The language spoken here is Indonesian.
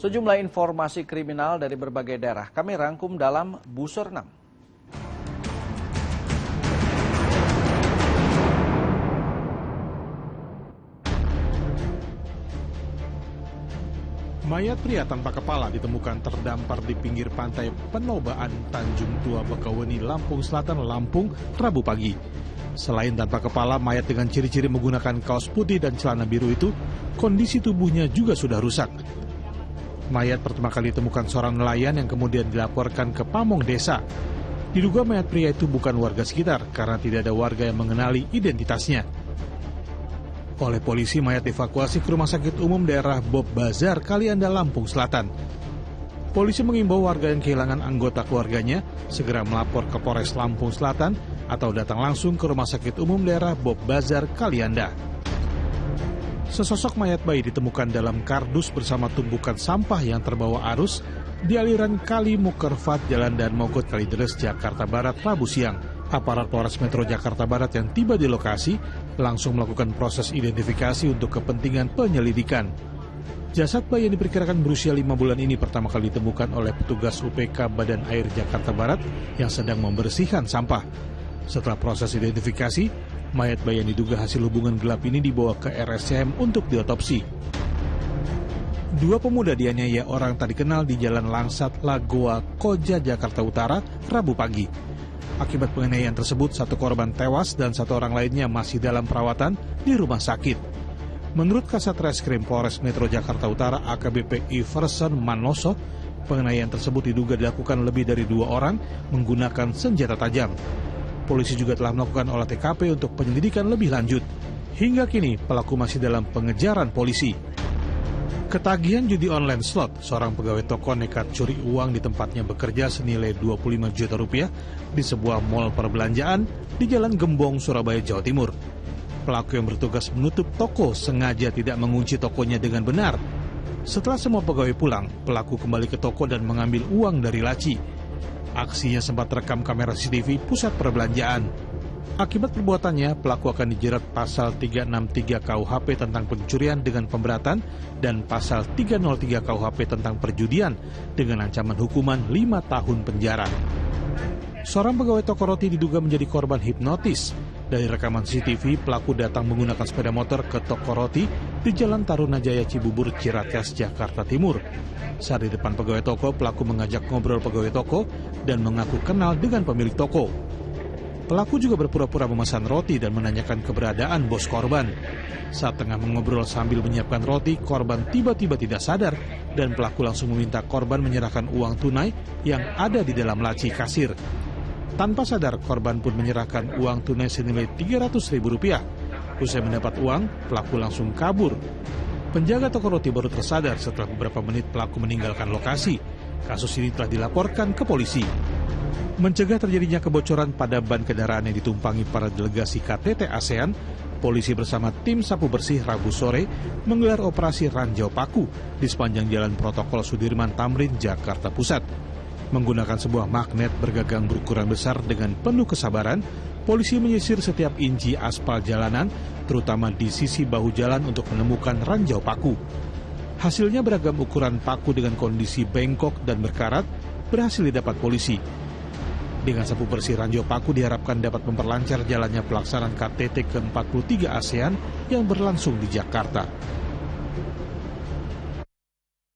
Sejumlah informasi kriminal dari berbagai daerah kami rangkum dalam Busur 6. Mayat pria tanpa kepala ditemukan terdampar di pinggir pantai Penobaan, Tanjung Tua, Bakaweni, Lampung Selatan, Lampung, Rabu pagi. Selain tanpa kepala, mayat dengan ciri-ciri menggunakan kaos putih dan celana biru itu, kondisi tubuhnya juga sudah rusak. Mayat pertama kali ditemukan seorang nelayan yang kemudian dilaporkan ke pamong desa. Diduga mayat pria itu bukan warga sekitar karena tidak ada warga yang mengenali identitasnya. Oleh polisi, mayat dievakuasi ke Rumah Sakit Umum Daerah Bob Bazar, Kalianda, Lampung Selatan. Polisi mengimbau warga yang kehilangan anggota keluarganya segera melapor ke Polres Lampung Selatan atau datang langsung ke Rumah Sakit Umum Daerah Bob Bazar, Kalianda. Sesosok mayat bayi ditemukan dalam kardus bersama tumpukan sampah yang terbawa arus di aliran Kali Mukerfat, Jalan Dan Mogot, Kalideres, Jakarta Barat, Rabu siang. Aparat Polres Metro Jakarta Barat yang tiba di lokasi langsung melakukan proses identifikasi untuk kepentingan penyelidikan. Jasad bayi yang diperkirakan berusia 5 bulan ini pertama kali ditemukan oleh petugas UPK Badan Air Jakarta Barat yang sedang membersihkan sampah. Setelah proses identifikasi, mayat bayi yang diduga hasil hubungan gelap ini dibawa ke RSCM untuk diotopsi. Dua pemuda dianiaya orang tak dikenal di Jalan Langsat, Lagoa, Koja, Jakarta Utara, Rabu pagi. Akibat penganiayaan tersebut, satu korban tewas dan satu orang lainnya masih dalam perawatan di rumah sakit. Menurut Kasat Reskrim Polres Metro Jakarta Utara AKBP Iverson Manoso, penganiayaan tersebut diduga dilakukan lebih dari 2 orang menggunakan senjata tajam. Polisi juga telah melakukan olah TKP untuk penyelidikan lebih lanjut. Hingga kini pelaku masih dalam pengejaran polisi. Ketagihan judi online slot, seorang pegawai toko nekat curi uang di tempatnya bekerja senilai 25 juta rupiah di sebuah mal perbelanjaan di Jalan Gembong, Surabaya, Jawa Timur. Pelaku yang bertugas menutup toko sengaja tidak mengunci tokonya dengan benar. Setelah semua pegawai pulang, pelaku kembali ke toko dan mengambil uang dari laci. Aksinya sempat terekam kamera CCTV pusat perbelanjaan. Akibat perbuatannya, pelaku akan dijerat pasal 363 KUHP tentang pencurian dengan pemberatan dan pasal 303 KUHP tentang perjudian dengan ancaman hukuman 5 tahun penjara. Seorang pegawai toko roti diduga menjadi korban hipnotis. Dari rekaman CCTV, pelaku datang menggunakan sepeda motor ke toko roti di Jalan Tarunajaya, Cibubur, Ciracas, Jakarta Timur. Saat di depan pegawai toko, pelaku mengajak ngobrol pegawai toko dan mengaku kenal dengan pemilik toko. Pelaku juga berpura-pura memesan roti dan menanyakan keberadaan bos korban. Saat tengah mengobrol sambil menyiapkan roti, korban tiba-tiba tidak sadar dan pelaku langsung meminta korban menyerahkan uang tunai yang ada di dalam laci kasir. Tanpa sadar, korban pun menyerahkan uang tunai senilai Rp300.000. Usai mendapat uang, pelaku langsung kabur. Penjaga toko roti baru tersadar setelah beberapa menit pelaku meninggalkan lokasi. Kasus ini telah dilaporkan ke polisi. Mencegah terjadinya kebocoran pada ban kendaraan yang ditumpangi para delegasi KTT ASEAN, polisi bersama tim sapu bersih Rabu sore menggelar operasi Ranjau Paku di sepanjang Jalan Protokol Sudirman Tamrin, Jakarta Pusat. Menggunakan sebuah magnet bergagang berukuran besar dengan penuh kesabaran, polisi menyisir setiap inci aspal jalanan, terutama di sisi bahu jalan untuk menemukan ranjau paku. Hasilnya beragam ukuran paku dengan kondisi bengkok dan berkarat berhasil didapat polisi. Dengan sapu bersih ranjau paku diharapkan dapat memperlancar jalannya pelaksanaan KTT ke-43 ASEAN yang berlangsung di Jakarta.